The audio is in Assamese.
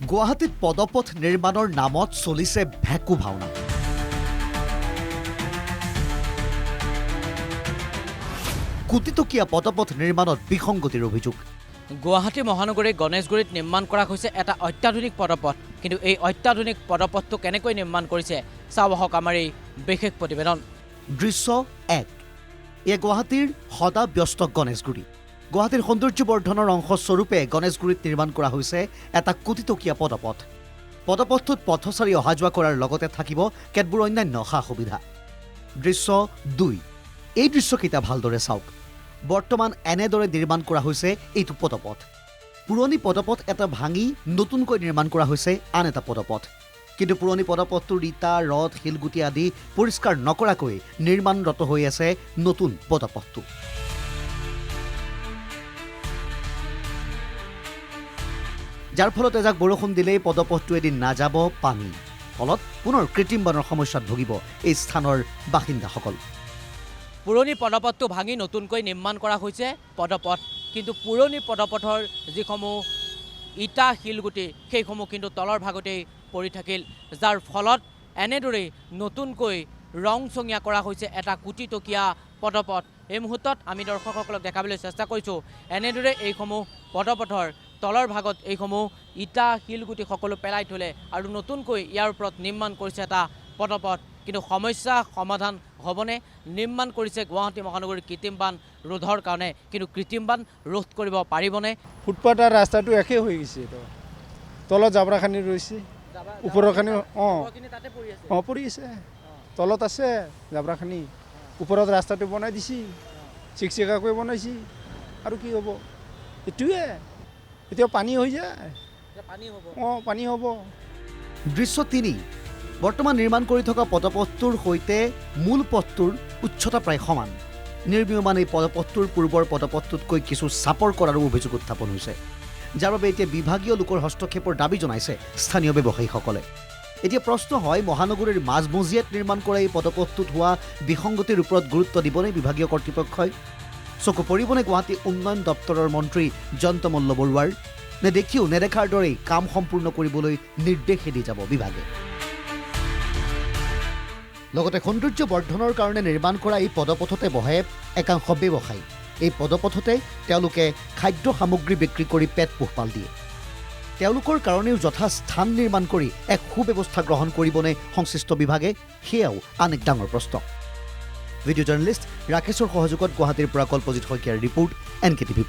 গুৱাহাটীত পদপথ নিৰ্মাণৰ নামত চলিছে ভেকু ভাওনা। কোটিটকীয়া পদপথ নিৰ্মাণত বিসংগতিৰ অভিযোগ। গুৱাহাটী মহানগৰীৰ গণেশগুৰিত নিৰ্মাণ কৰা হৈছে এটা অত্যাধুনিক পদপথ। কিন্তু এই অত্যাধুনিক পদপথটো কেনেকৈ নিৰ্মাণ কৰিছে চাওঁ আহক আমাৰ এই বিশেষ প্ৰতিবেদন। দৃশ্য 1। এয়া গুৱাহাটীৰ সদা ব্যস্ত গণেশগুৰি। গুৱাহাটীৰ সৌন্দৰ্যবৰ্ধনৰ অংশস্বৰূপে গণেশগুৰিত নিৰ্মাণ কৰা হৈছে এটা কোটিটকীয়া পদপথ। পদপথটোত পথচাৰী অহা যোৱা কৰাৰ লগতে থাকিব কেতবোৰ অন্যান্য সা সুবিধা। দৃশ্য 2। এই দৃশ্যকেইটা ভালদৰে চাওক। বৰ্তমান এনেদৰে নিৰ্মাণ কৰা হৈছে এইটো পদপথ। পুৰণি পদপথ এটা ভাঙি নতুনকৈ নিৰ্মাণ কৰা হৈছে আন এটা পদপথ। কিন্তু পুৰণি পদপথটোৰ ইটা ৰদ শিলগুটি আদি পৰিষ্কাৰ নকৰাকৈ নিৰ্মাণৰত হৈ আছে নতুন পদপথটো। যাৰ ফলত এজাক বৰষুণ দিলেই পদপথটো এদিন নাযাব পানী। ফলত পুনৰ কৃত্ৰিম বানৰ সমস্যাত ভুগিব এই স্থানৰ বাসিন্দাসকল। পুৰণি পদপথটো ভাঙি নতুনকৈ নিৰ্মাণ কৰা হৈছে পদপথ। কিন্তু পুৰণি পদপথৰ যিসমূহ ইটা শিলগুটি সেইসমূহ কিন্তু তলৰ ভাগতেই পৰি থাকিল, যাৰ ফলত এনেদৰেই নতুনকৈ ৰংচঙীয়া কৰা হৈছে এটা কোটিটকীয়া পদপথ। এই মুহূৰ্তত আমি দৰ্শকসকলক দেখাবলৈ চেষ্টা কৰিছোঁ এনেদৰে এইসমূহ পদপথৰ তলৰ ভাগত এইসমূহ ইটা শিলগুটি সকলো পেলাই থ'লে আৰু নতুনকৈ ইয়াৰ ওপৰত নিৰ্মাণ কৰিছে এটা পদপথ। কিন্তু সমস্যা সমাধান হ'বনে? নিৰ্মাণ কৰিছে গুৱাহাটী মহানগৰীৰ কৃত্ৰিম বান ৰোধৰ কাৰণে, কিন্তু কৃত্ৰিম বান ৰোধ কৰিব পাৰিবনে? ফুটপাথ আৰু ৰাস্তাটো একেই হৈ গৈছে। তলত জাবৰাখানি ৰৈছে, ওপৰৰখানি পৰি আছে। তলত আছে জাবৰাখানি, ওপৰত ৰাস্তাটো বনাই দিছে, চিকচিকাকৈ বনাইছে। আৰু কি হ'ব? এইটোৱে এতিয়া পানী হৈ যায়। পানী হ'ব। দৃশ্য 3। বৰ্তমান নিৰ্মাণ কৰি থকা পদপথটোৰ সৈতে মূল পথটোৰ উচ্চতা প্ৰায় সমান। নিৰ্মীয়মান এই পদপথটোৰ পূৰ্বৰ পদপথটোতকৈ কিছু চাপৰ কৰাৰো অভিযোগ উত্থাপন হৈছে, যাৰ বাবে এতিয়া বিভাগীয় লোকৰ হস্তক্ষেপৰ দাবী জনাইছে স্থানীয় ব্যৱসায়ীসকলে। এতিয়া প্ৰশ্ন হয়, মহানগৰীৰ মাজমজিয়াত নিৰ্মাণ কৰা এই পদপথটোত হোৱা বিসংগতিৰ ওপৰত গুৰুত্ব দিবনে বিভাগীয় কৰ্তৃপক্ষই? চকু পৰিবনে গুৱাহাটী উন্নয়ন দপ্তৰৰ মন্ত্ৰী জয়ন্ত মল্ল বৰুৱাৰ? নে দেখিও নেদেখাৰ দৰেই কাম সম্পূৰ্ণ কৰিবলৈ নিৰ্দেশে দি যাব বিভাগে? লগতে সৌন্দৰ্য বৰ্ধনৰ কাৰণে নিৰ্মাণ কৰা এই পদপথতে বহে একাংশ ব্যৱসায়ী। এই পদপথতে তেওঁলোকে খাদ্য সামগ্ৰী বিক্ৰী কৰি পেট পোহপাল দিয়ে। তেওঁলোকৰ কাৰণেও যথা স্থান নিৰ্মাণ কৰি এক সুব্যৱস্থা গ্ৰহণ কৰিবনে সংশ্লিষ্ট বিভাগে? সেয়াও আন এক ডাঙৰ প্ৰশ্ন। ভিডিঅ' জাৰ্নেলিষ্ট ৰাকেশৰ সহযোগত গুৱাহাটীৰ পৰা কল্পজিৎ শইকীয়াৰ ৰিপৰ্ট, NKTV+।